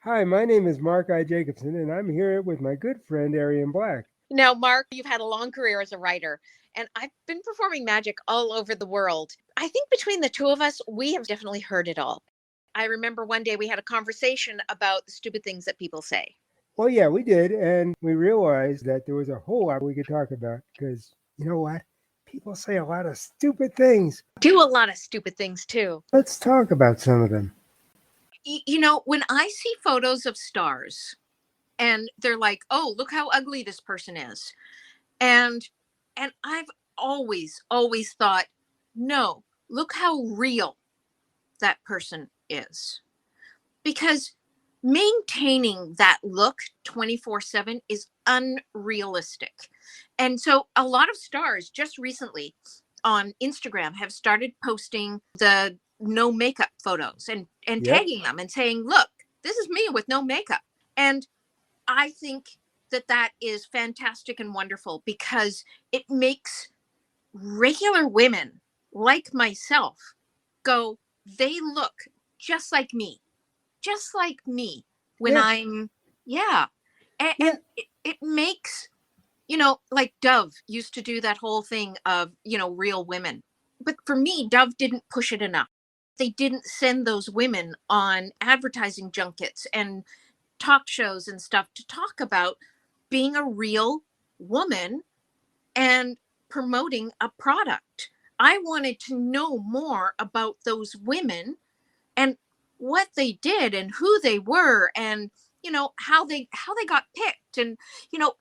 Hi, my name is Mark I. Jacobson, and I'm here with my good friend Arian Black. Now, Mark, you've had a long career as a writer, and I've been performing magic all over the world. I think between the two of us, we have definitely heard it all. I remember one day we had a conversation about the stupid things that people say. Well, yeah, we did, and we realized that there was a whole lot we could talk about because you know what? People say a lot of stupid things. Do a lot of stupid things too. Let's talk about some of them. When I see photos of stars and they're like, "Oh, look how ugly this person is." And I've always thought, "No, look how real that person is." Because maintaining that look 24/7 is unrealistic. And so a lot of stars just recently on Instagram have started posting the no makeup photos and Yep. tagging them and saying, "Look, this is me with no makeup." And I think that that is fantastic and wonderful because it makes regular women like myself go, they look just like me, just like me when Yeah. yeah. And, Yeah. it makes, like Dove used to do that whole thing of, real women. But for me, Dove didn't push it enough. They didn't send those women on advertising junkets and talk shows and stuff to talk about being a real woman and promoting a product. I wanted to know more about those women and what they did and who they were and how they got picked and you know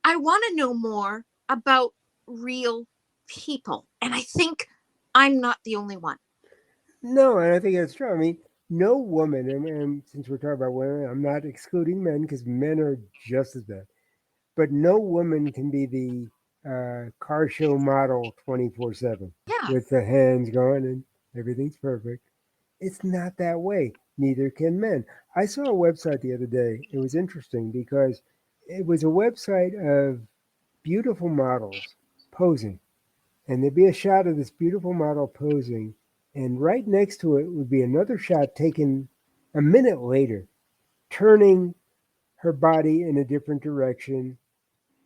I want to know more about real people, and I think I'm not the only one. No, and I think that's true. I mean, no woman, and since we're talking about women, I'm not excluding men because men are just as bad. But no woman can be the car show model 24/7 Yeah. with the hands going and everything's perfect. It's not that way. Neither can men. I saw a website the other day. It was interesting because it was a website of beautiful models posing. And there'd be a shot of this beautiful model posing. And right next to it would be another shot taken a minute later, turning her body in a different direction.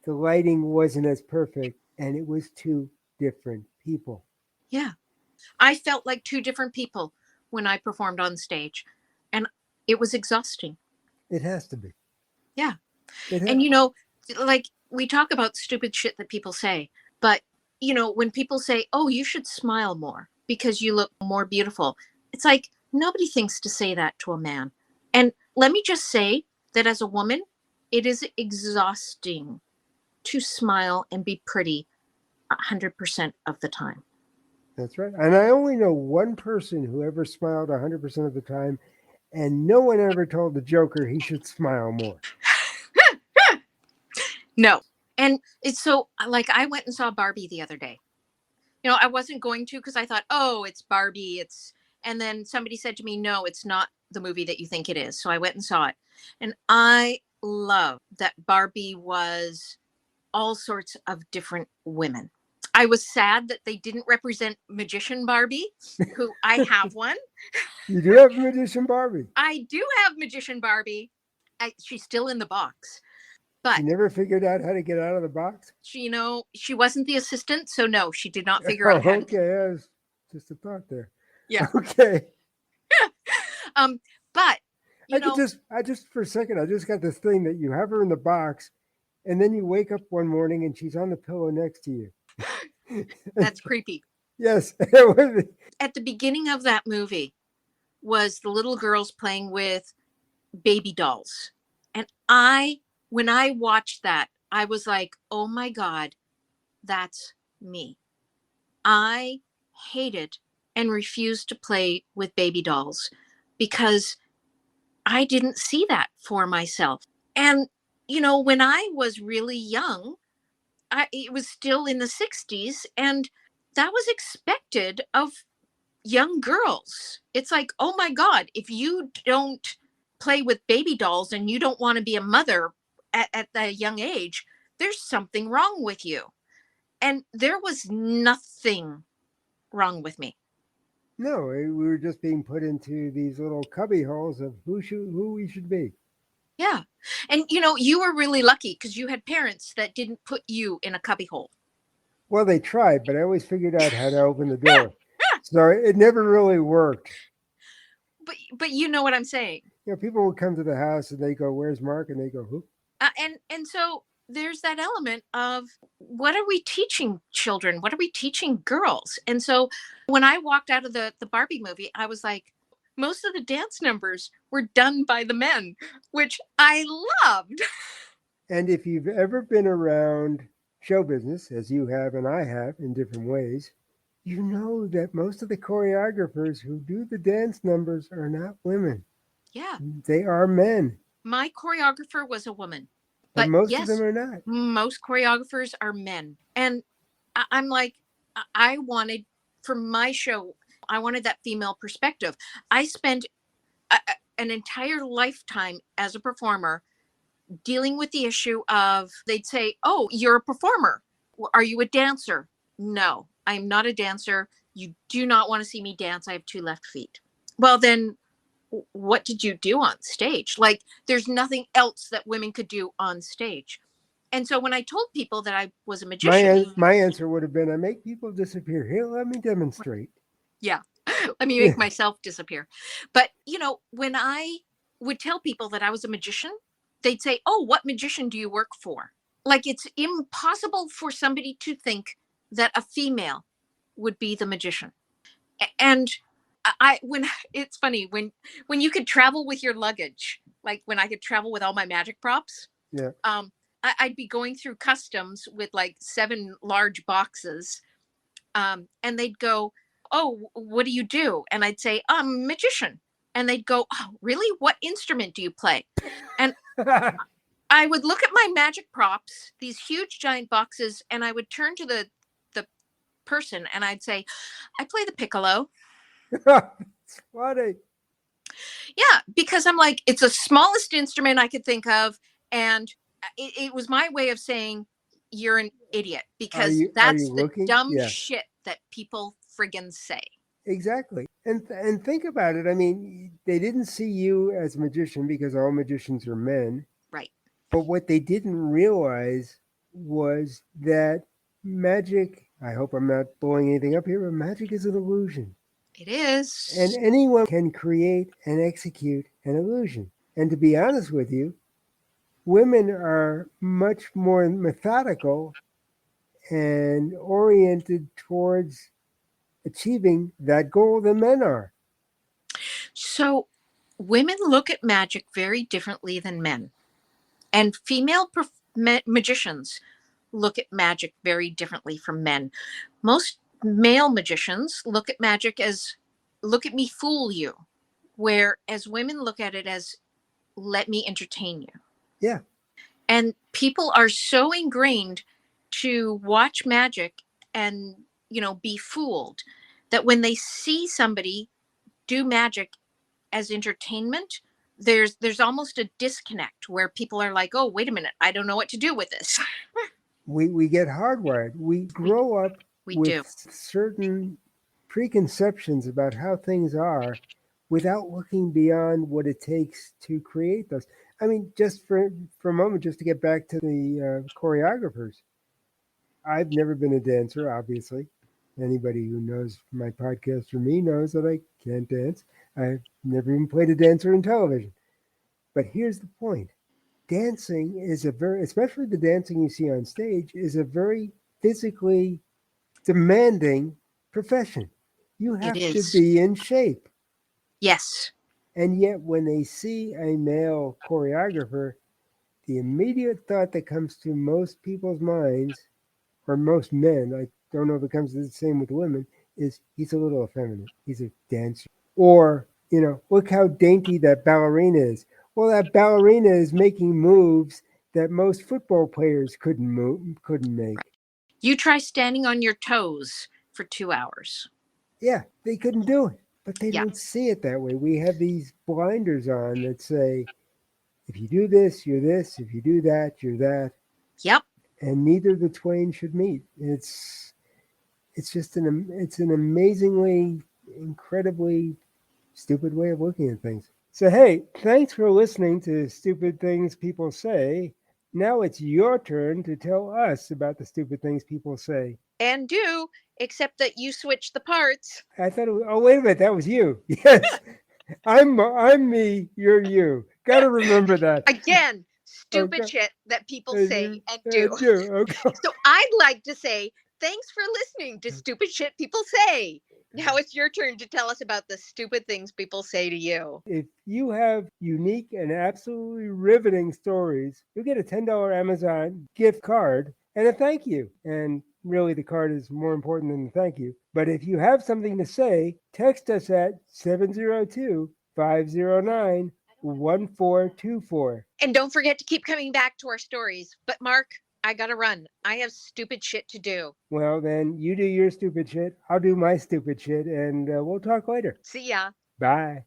The lighting wasn't as perfect, and it was two different people. Yeah, I felt like two different people when I performed on stage, and it was exhausting. It has to be. Yeah. It And ha- like we talk about stupid shit that people say, but when people say, "Oh, you should smile more because you look more beautiful." It's like nobody thinks to say that to a man. And let me just say that as a woman, it is exhausting to smile and be pretty 100% of the time. that's right. And I only know one person who ever smiled 100% of the time, and no one ever told the Joker he should smile more. No. And it's so like I went and saw Barbie the other day. I wasn't going to because I thought, "Oh, it's Barbie, it's," and then somebody said to me, "No, it's not the movie that you think it is." So I went and saw it. And I love that Barbie was all sorts of different women. I was sad that they didn't represent Magician Barbie, who I have one. You do have a magician Barbie. I do have Magician Barbie. She's still in the box. She But never figured out how to get out of the box. she wasn't the assistant, so no, she did not figure Oh, out how to. okay. That was just a thought there. Yeah. Okay. Um, but you know, I just for a second, I just got this thing that you have her in the box, and then you wake up one morning and she's on the pillow next to you. that's creepy. Yes. At the beginning of that movie was the little girls playing with baby dolls. And when I watched that, I was like, "Oh my God, that's me." I hated and refused to play with baby dolls because I didn't see that for myself. And, when I was really young, it was still in the 60s, and that was expected of young girls. It's like, "Oh my God, if you don't play with baby dolls and you don't want to be a mother at a young age, there's something wrong with you." And there was nothing wrong with me. No, we were just being put into these little cubby holes of who we should be. Yeah. And you were really lucky because you had parents that didn't put you in a cubbyhole. Well, they tried, but I always figured out how to open the door, so it never really worked. But you know what I'm saying. People would come to the house and they go, "Where's Mark?" And they go, "Who?" And so there's that element of what are we teaching children? What are we teaching girls? And so when I walked out of the Barbie movie, I was like, most of the dance numbers were done by the men, which I loved. And if you've ever been around show business, as you have and I have in different ways, you know that most of the choreographers who do the dance numbers are not women. Yeah. They are men, My choreographer was a woman. but But most of them yes, are not. most choreographers are men. And I'm like, I wanted for my show, I wanted that female perspective. I spent an entire lifetime as a performer dealing with the issue of they'd say, "Oh, you're a performer. Are you a dancer?" No, I'm not a dancer. You do not want to see me dance. I have two left feet. Well, then what did you do on stage? Like, there's nothing else that women could do on stage. And so when I told people that I was a magician, My answer would have been, I make people disappear. Here, let me demonstrate. yeah, let me Yeah. make myself disappear. But, when I would tell people that I was a magician, they'd say, "Oh, what magician do you work for?" Like, it's impossible for somebody to think that a female would be the magician. And when it's funny when you could travel with your luggage, like when I could travel with all my magic props, Yeah. I'd be going through customs with like 7 large boxes, and they'd go, "Oh, what do you do?" And I'd say, "I'm a magician." And they'd go, "Oh, really? What instrument do you play?" And I would look at my magic props, these huge giant boxes, and I would turn to the person and I'd say, "I play the piccolo." It's funny. Yeah, because I'm like, it's the smallest instrument I could think of, and it was my way of saying you're an idiot because Are you that's the looking? dumb Yeah. shit that people friggin' say. Exactly. And think about it. I mean, they didn't see you as a magician because all magicians are men. Right. But what they didn't realize was that magic, I hope I'm not blowing anything up here, but magic is an illusion. It And is. anyone can create and execute an illusion. And to be honest with you, women are much more methodical and oriented towards achieving that goal than men are. So women look at magic very differently than men, and female magicians look at magic very differently from men. Most male magicians look at magic as look at me fool you, whereas women look at it as let me entertain you. Yeah, And people are so ingrained to watch magic and, be fooled that when they see somebody do magic as entertainment, there's almost a disconnect where people are like, "Oh, wait a minute, I don't know what to do with this." we get hardwired. We we grow up we with do. certain preconceptions about how things are without looking beyond what it takes to create those. I mean, just for a moment, just to get back to the choreographers, I've never been a dancer, obviously. Anybody who knows my podcast or me knows that I can't dance. I've never even played a dancer in television. But here's the point: dancing is a very, especially the dancing you see on stage, is a very physically demanding profession. You It have to is. be in shape. Yes. And yet, when they see a male choreographer, the immediate thought that comes to most people's minds, or most men, I don't know if it comes to the same with women, is he's a little effeminate. He's a dancer. Or, look how dainty that ballerina is. Well, that ballerina is making moves that most football players couldn't make. You try standing on your toes for 2 hours. Yeah, they couldn't do it. But they Yeah. don't see it that way. We have these blinders on that say, if you do this, you're this. If you do that, you're that. Yep. And neither the twain should meet. It's just an amazingly incredibly stupid way of looking at things. So, hey, thanks for listening to Stupid Things People Say. Now it's your turn to tell us about the stupid things people say. And do, except that you switch the parts. I thought, oh, wait a minute, that was you. Yes, I'm me, you're you. Got to remember that. Again, stupid Okay, shit that people say and and you do. do. Okay. So I'd like to say thanks for listening to stupid shit people say. Now it's your turn to tell us about the stupid things people say to you. If you have unique and absolutely riveting stories, you'll get a $10 Amazon gift card and a thank you. And really, the card is more important than the thank you. But if you have something to say, text us at 702 509 1424. And don't forget to keep coming back to our stories. But Mark, I gotta run. I have stupid shit to do. Well, then you do your stupid shit. I'll do my stupid shit, and we'll talk later. See ya. Bye.